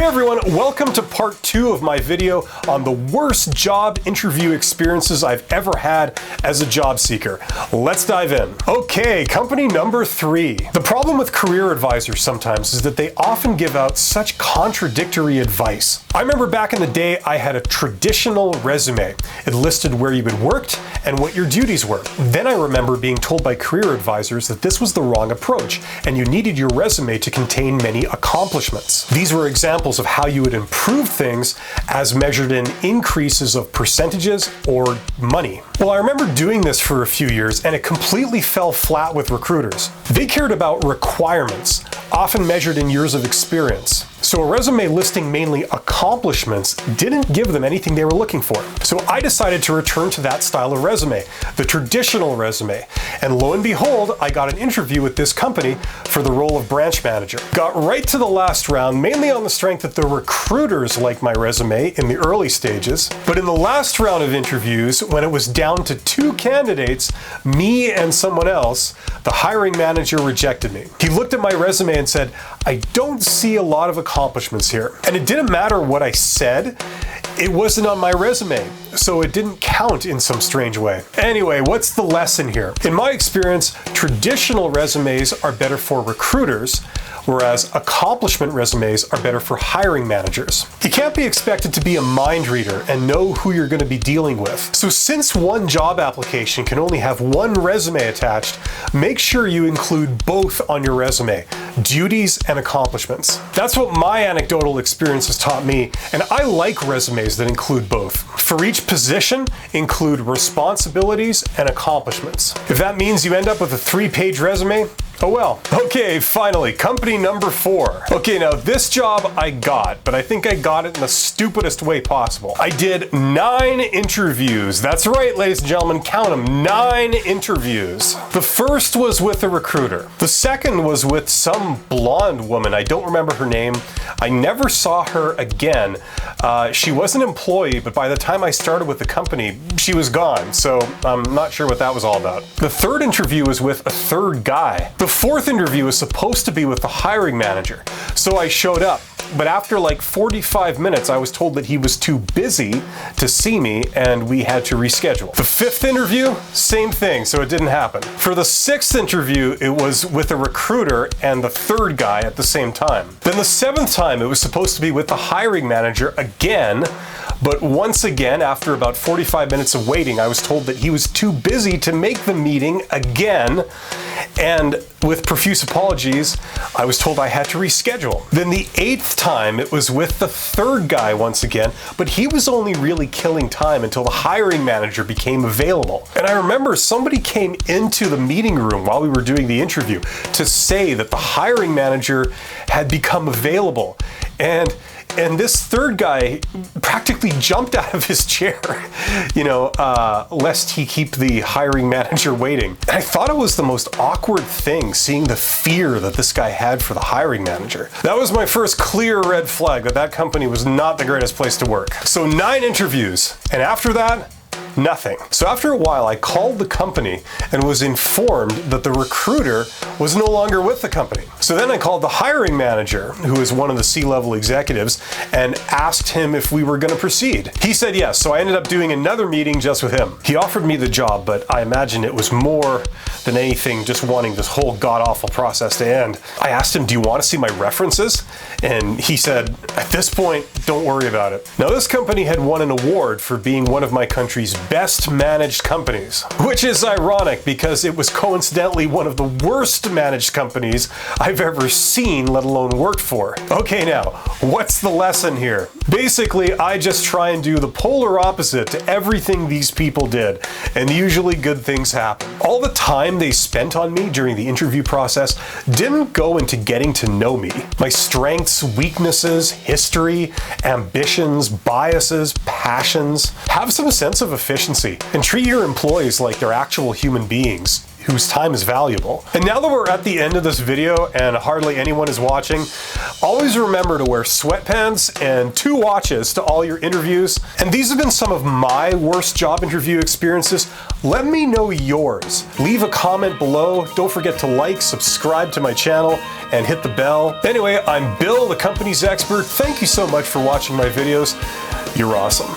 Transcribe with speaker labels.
Speaker 1: Hey everyone, welcome to part 2 of my video on the worst job interview experiences I've ever had as a job seeker. Let's dive in. Okay, company number 3. The problem with career advisors sometimes is that they often give out such contradictory advice. I remember back in the day I had a traditional resume. It listed where you had worked and what your duties were. Then I remember being told by career advisors that this was the wrong approach and you needed your resume to contain many accomplishments. These were examples of how you would improve things as measured in increases of percentages or money. Well, I remember doing this for a few years and it completely fell flat with recruiters. They cared about requirements, often measured in years of experience. So a resume listing mainly accomplishments didn't give them anything they were looking for. So I decided to return to that style of resume, the traditional resume. And lo and behold, I got an interview with this company for the role of branch manager. Got right to the last round, mainly on the strength that the recruiters liked my resume in the early stages. But in the last round of interviews, when it was down to 2 candidates, me and someone else, the hiring manager rejected me. He looked at my resume and said, "I don't see a lot of accomplishments here." And it didn't matter what I said, it wasn't on my resume, so it didn't count in some strange way. Anyway, what's the lesson here? In my experience, traditional resumes are better for recruiters, whereas accomplishment resumes are better for hiring managers. You can't be expected to be a mind reader and know who you're going to be dealing with. So since one job application can only have one resume attached, make sure you include both on your resume, duties and accomplishments. That's what my anecdotal experience has taught me, and I like resumes that include both. For each position, include responsibilities and accomplishments. If that means you end up with a 3-page resume, oh well. Okay, finally, company number 4. Okay, now this job I got, but I think I got it in the stupidest way possible. I did 9 interviews. That's right, ladies and gentlemen, count them, 9 interviews. The first was with a recruiter. The second was with some blonde woman. I don't remember her name. I never saw her again. She was an employee, but by the time I started with the company, she was gone, so I'm not sure what that was all about. The third interview was with a third guy. The fourth interview was supposed to be with the hiring manager, so I showed up. But after like 45 minutes, I was told that he was too busy to see me and we had to reschedule. The fifth interview, same thing, so it didn't happen. For the sixth interview, it was with a recruiter and the third guy at the same time. Then the seventh time, it was supposed to be with the hiring manager again, but once again, after about 45 minutes of waiting, I was told that he was too busy to make the meeting again. And with profuse apologies, I was told I had to reschedule. Then the 8th time, it was with the third guy once again, but he was only really killing time until the hiring manager became available. And I remember somebody came into the meeting room while we were doing the interview to say that the hiring manager had become available. And this third guy practically jumped out of his chair, lest he keep the hiring manager waiting. And I thought it was the most awkward thing, seeing the fear that this guy had for the hiring manager. That was my first clear red flag that company was not the greatest place to work. So 9 interviews, and after that, nothing. So after a while, I called the company and was informed that the recruiter was no longer with the company. So then I called the hiring manager, who is one of the C-level executives, and asked him if we were going to proceed. He said yes, so I ended up doing another meeting just with him. He offered me the job, but I imagine it was more than anything just wanting this whole god-awful process to end. I asked him, "Do you want to see my references?" And he said, "At this point, don't worry about it." Now, this company had won an award for being one of my country's best managed companies, which is ironic because it was coincidentally one of the worst managed companies I've ever seen, let alone worked for. Okay, now, what's the lesson here? Basically, I just try and do the polar opposite to everything these people did, and usually good things happen. All the time they spent on me during the interview process didn't go into getting to know me, my strengths, weaknesses, history, ambitions, biases, passions. Have some sense of efficiency and treat your employees like they're actual human beings. whose time is valuable. And now that we're at the end of this video and hardly anyone is watching, always remember to wear sweatpants and 2 watches to all your interviews. And these have been some of my worst job interview experiences. Let me know yours. Leave a comment below. Don't forget to like, subscribe to my channel, and hit the bell. Anyway, I'm Bill, the company's expert. Thank you so much for watching my videos. You're awesome.